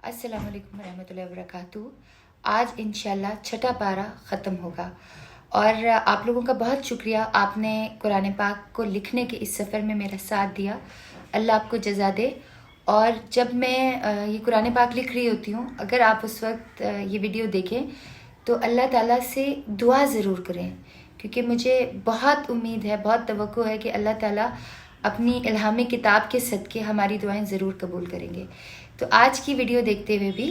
السلام علیکم ورحمۃ اللہ وبرکاتہ۔ آج انشاءاللہ چھٹا پارہ ختم ہوگا اور آپ لوگوں کا بہت شکریہ، آپ نے قرآن پاک کو لکھنے کے اس سفر میں میرا ساتھ دیا۔ اللہ آپ کو جزا دے۔ اور جب میں یہ قرآن پاک لکھ رہی ہوتی ہوں، اگر آپ اس وقت یہ ویڈیو دیکھیں تو اللہ تعالیٰ سے دعا ضرور کریں، کیونکہ مجھے بہت امید ہے، بہت توقع ہے کہ اللہ تعالیٰ اپنی الہامی کتاب کے صدقے ہماری دعائیں ضرور قبول کریں گے۔ تو آج کی ویڈیو دیکھتے ہوئے بھی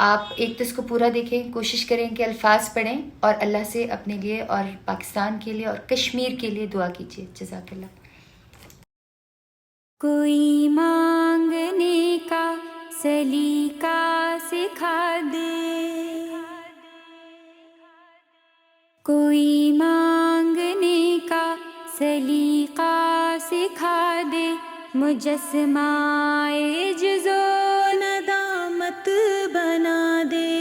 آپ ایک تو اس کو پورا دیکھیں، کوشش کریں کہ الفاظ پڑھیں اور اللہ سے اپنے لیے اور پاکستان کے لیے اور کشمیر کے لیے دعا کیجیے۔ جزاک اللہ۔ کوئی مانگنے کا سلیقہ سکھا دے، کوئی مانگنے کا سلیقہ سکھا دے، مجسمہ عجز و ندامت بنا دے،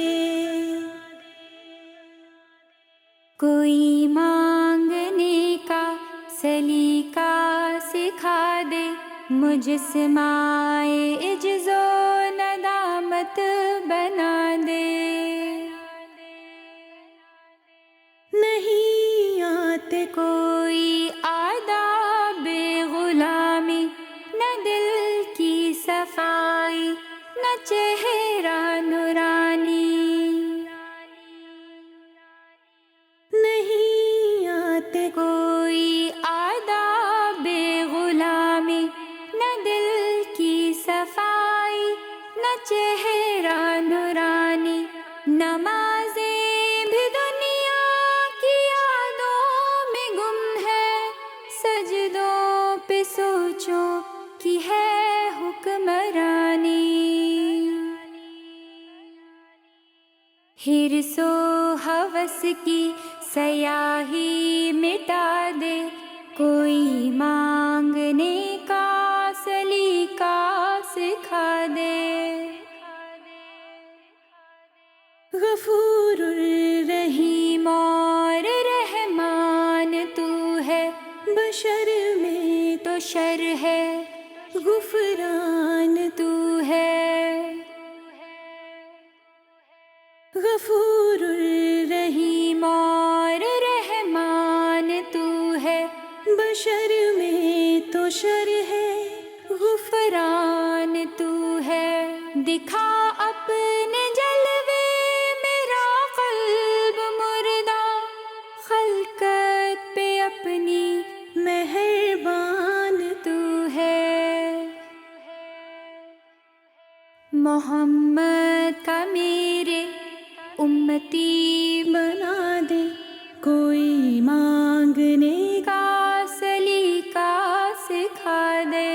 کوئی مانگنے کا سلیقہ سکھا دے، مجسمہ عجز و ندامت بنا دے۔ نہیں آتے کوئی آداب غلامی، نہ دل کی صفائی، نہ چہرہ نورانی، نہیں آتے کوئی آداب غلامی، نہ دل کی صفائی، نہ چہرہ نورانی، نمازیں بھی دنیا کی یادوں میں گم ہے، سجدوں پہ سوچوں کی ہے حکمرانی، حرص و ہوس کی سیاہی مٹا دے، کوئی مانگنے کا سلیقہ سکھا دے۔ غفور الرحیم اور رحمان تو ہے، بشر میں تو شر ہے، غفران تو ہے، غفور الرحیم اور رحمان تو ہے، بشر میں تو شر ہے، غفران تو ہے، دکھا اپنے جلوے میرا قلب مردہ، خلقت پہ اپنی مہربان تو ہے، محمد کا میرے امتی بنا دے، کوئی مانگنے کا سلیقہ سکھا دے۔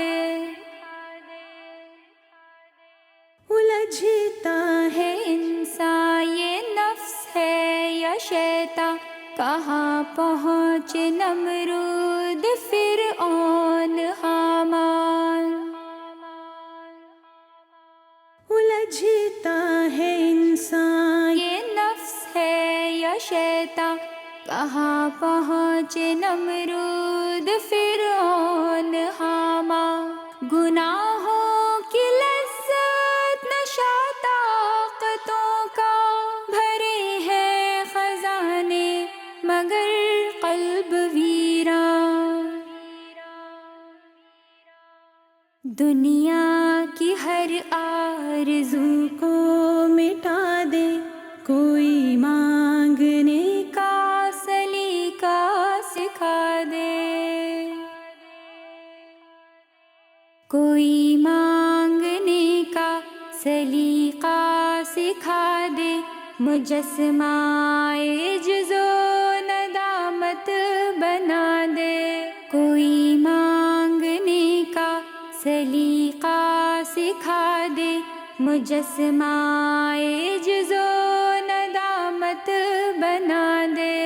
الجھتا ہے انسان، یہ نفس ہے یا شیطان، کہاں پہنچے نمرود فرعون حامان، الجھتا ہے انسان، یہ نفس ہے یا شیطان، کہاں پہنچے نمرود فرعون حامان، گناہوں کی لذت نشہ طاقتوں کا، بھرے ہیں خزانے مگر قلب ویران، دنیا کی ہر آرزو کو مٹا دے، کوئی مانگنے کا سلیقہ سکھا دے، کوئی مانگنے کا سلیقہ سکھا دے، مجسمہ عجز و ندامت بنا دے، کوئی مانگنے کا سلیقہ سکھا دے، مجسمہ عجز و ندامت بنا دے۔